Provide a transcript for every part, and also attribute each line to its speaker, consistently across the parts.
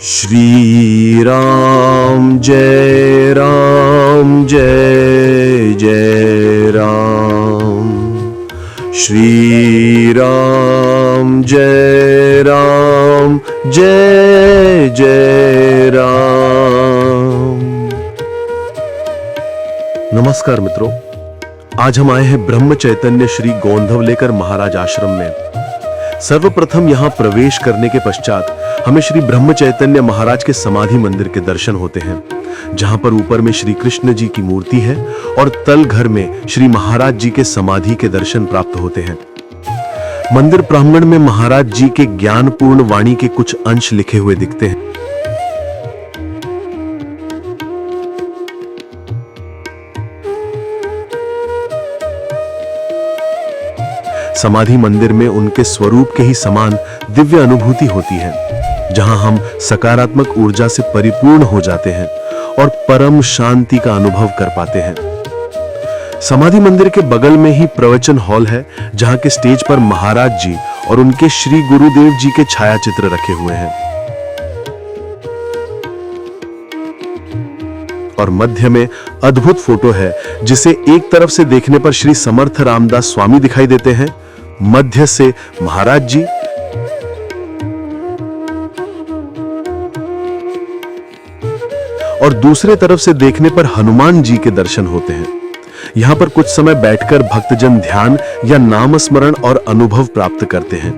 Speaker 1: श्री राम जय जय राम। श्री राम जय जय राम। नमस्कार मित्रों, आज हम आए हैं ब्रह्म चैतन्य श्री गोंधवलेकर महाराज आश्रम में। सर्वप्रथम यहाँ प्रवेश करने के पश्चात हमें श्री ब्रह्म चैतन्य महाराज के समाधि मंदिर के दर्शन होते हैं, जहां पर ऊपर में श्री कृष्ण जी की मूर्ति है और तल घर में श्री महाराज जी के समाधि के दर्शन प्राप्त होते हैं। मंदिर प्रांगण में महाराज जी के ज्ञानपूर्ण वाणी के कुछ अंश लिखे हुए दिखते हैं। समाधि मंदिर में उनके स्वरूप के ही समान दिव्य अनुभूति होती है, जहां हम सकारात्मक ऊर्जा से परिपूर्ण हो जाते हैं और परम शांति का अनुभव कर पाते हैं। समाधि मंदिर के बगल में ही प्रवचन हॉल है, जहां के स्टेज पर महाराज जी और उनके श्री गुरुदेव जी के छायाचित्र रखे हुए हैं और मध्य में अद्भुत फोटो है, जिसे एक तरफ से देखने पर श्री समर्थ रामदास स्वामी दिखाई देते हैं, मध्य से महाराज जी और दूसरे तरफ से देखने पर हनुमान जी के दर्शन होते हैं। यहां पर कुछ समय बैठकर भक्तजन ध्यान या नाम स्मरण और अनुभव प्राप्त करते हैं।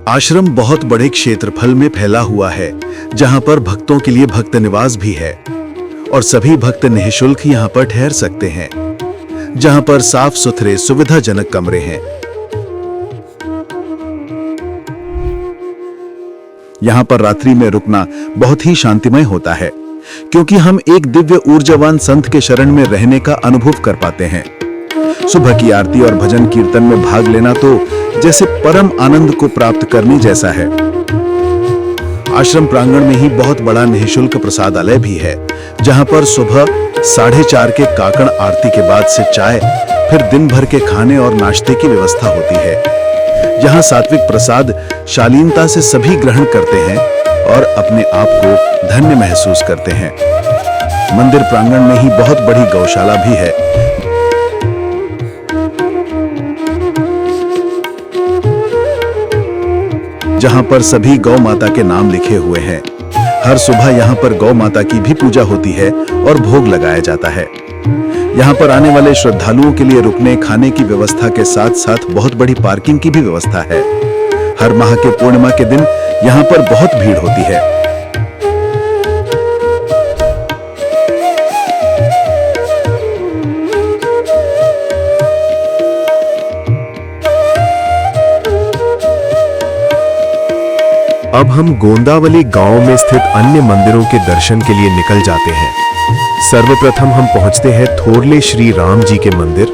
Speaker 2: आश्रम बहुत बड़े क्षेत्रफल में फैला हुआ है, जहां पर भक्तों के लिए भक्त निवास भी है और सभी भक्त निःशुल्क यहां पर ठहर सकते हैं, जहां पर साफ सुथरे सुविधाजनक कमरे हैं। यहां पर रात्रि में रुकना बहुत ही शांतिमय होता है, क्योंकि हम एक दिव्य ऊर्जावान संत के शरण में रहने का अनुभव कर पाते हैं। सुबह की आरती और भजन कीर्तन में भाग लेना तो जैसे परम आनंद को प्राप्त करने जैसा है। आश्रम प्रांगण में ही बहुत बड़ा निःशुल्क प्रसादालय भी है, जहां पर सुबह 4:30 के काकड़ आरती के बाद से चाय, फिर दिन भर के खाने और नाश्ते की व्यवस्था होती है। यहाँ सात्विक प्रसाद शालीनता से सभी ग्रहण करते हैं और अपने आप को धन्य महसूस करते हैं। मंदिर प्रांगण में ही बहुत बड़ी गौशाला भी है, जहां पर सभी गौ माता के नाम लिखे हुए हैं। हर सुबह यहाँ पर गौ माता की भी पूजा होती है और भोग लगाया जाता है। यहाँ पर आने वाले श्रद्धालुओं के लिए रुकने खाने की व्यवस्था के साथ साथ बहुत बड़ी पार्किंग की भी व्यवस्था है। हर माह के पूर्णिमा के दिन यहाँ पर बहुत भीड़ होती है।
Speaker 1: अब हम गोंदावली गांव में स्थित अन्य मंदिरों के दर्शन के लिए निकल जाते हैं। सर्वप्रथम हम पहुंचते हैं थोरले श्री राम जी के मंदिर।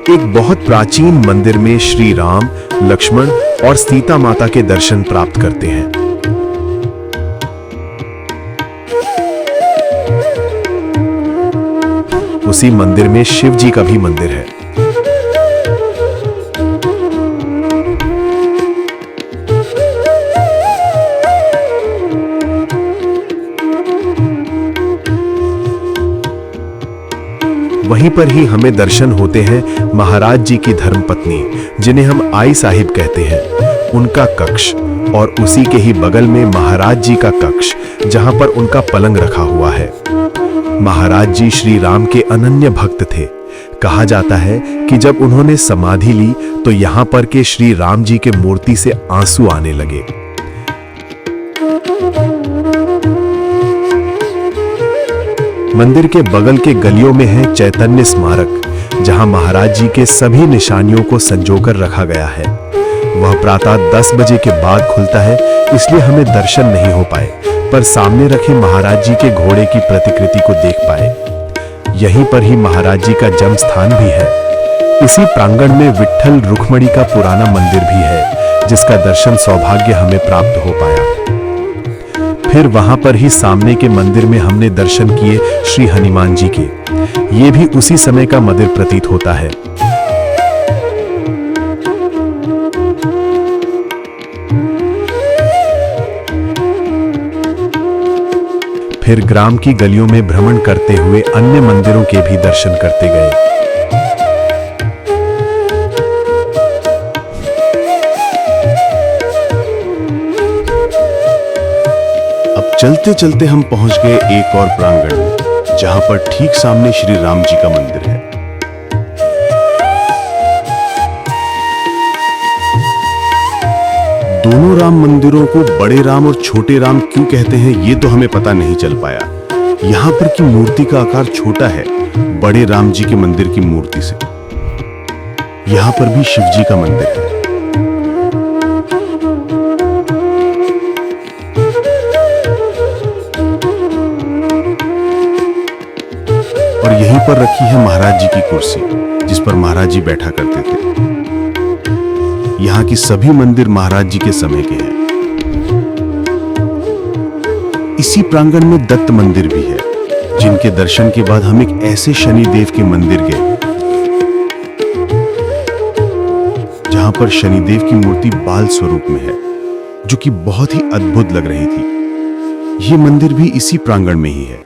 Speaker 1: एक बहुत प्राचीन मंदिर में श्री राम, लक्ष्मण और सीता माता के दर्शन प्राप्त करते हैं। उसी मंदिर में शिव जी का भी मंदिर है। वहीं पर ही हमें दर्शन होते हैं महाराज जी की धर्मपत्नी, जिन्हें हम आई साहिब कहते हैं, उनका कक्ष और उसी के ही बगल में महाराज जी का कक्ष, जहां पर उनका पलंग रखा हुआ है। महाराज जी श्री राम के अनन्य भक्त थे। कहा जाता है कि जब उन्होंने समाधि ली तो यहां पर के श्री राम जी के मूर्ति से आंसू आने लगे। मंदिर के बगल के गलियों में है चैतन्य स्मारक, जहां महाराज जी के सभी निशानियों को संजोकर रखा गया है। वह प्रातः 10 बजे के बाद खुलता है, इसलिए हमें दर्शन नहीं हो पाए, पर सामने रखे महाराज जी के घोड़े की प्रतिकृति को देख पाए। यहीं पर ही महाराज जी का जन्म स्थान भी है। इसी प्रांगण में विट्ठल रुक्मणी का पुराना मंदिर भी है, जिसका दर्शन सौभाग्य हमें प्राप्त हो पाया। फिर वहां पर ही सामने के मंदिर में हमने दर्शन किए श्री हनुमान जी के। ये भी उसी समय का मंदिर प्रतीत होता है। फिर ग्राम की गलियों में भ्रमण करते हुए अन्य मंदिरों के भी दर्शन करते गए।
Speaker 2: अब चलते चलते हम पहुंच गए एक और प्रांगण में, जहां पर ठीक सामने श्री राम जी का मंदिर है। दोनों राम मंदिरों को बड़े राम और छोटे राम क्यों कहते हैं ये तो हमें पता नहीं चल पाया। यहाँ पर की मूर्ति का आकार छोटा है बड़े राम जी के मंदिर की मूर्ति से। यहाँ पर भी शिव जी का मंदिर है। और यहीं पर रखी है महाराज जी की कुर्सी, जिस पर महाराज जी बैठा करते थे। यहाँ की सभी मंदिर महाराज जी के समय के हैं। इसी प्रांगण में दत्त मंदिर भी है, जिनके दर्शन के बाद हम एक ऐसे शनिदेव के मंदिर गए जहां पर शनिदेव की मूर्ति बाल स्वरूप में है, जो कि बहुत ही अद्भुत लग रही थी। ये मंदिर भी इसी प्रांगण में ही है।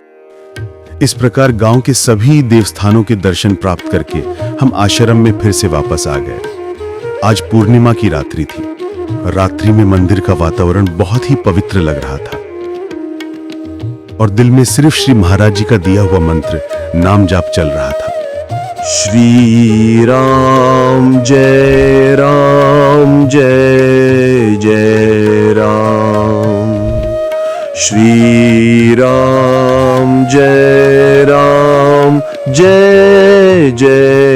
Speaker 2: इस प्रकार गांव के सभी देवस्थानों के दर्शन प्राप्त करके हम आश्रम में फिर से वापस आ गए। आज पूर्णिमा की रात्रि थी। रात्रि में मंदिर का वातावरण बहुत ही पवित्र लग रहा था और दिल में सिर्फ श्री महाराज जी का दिया हुआ मंत्र नाम जाप चल रहा था। श्री राम जय जय राम, श्री राम जय जय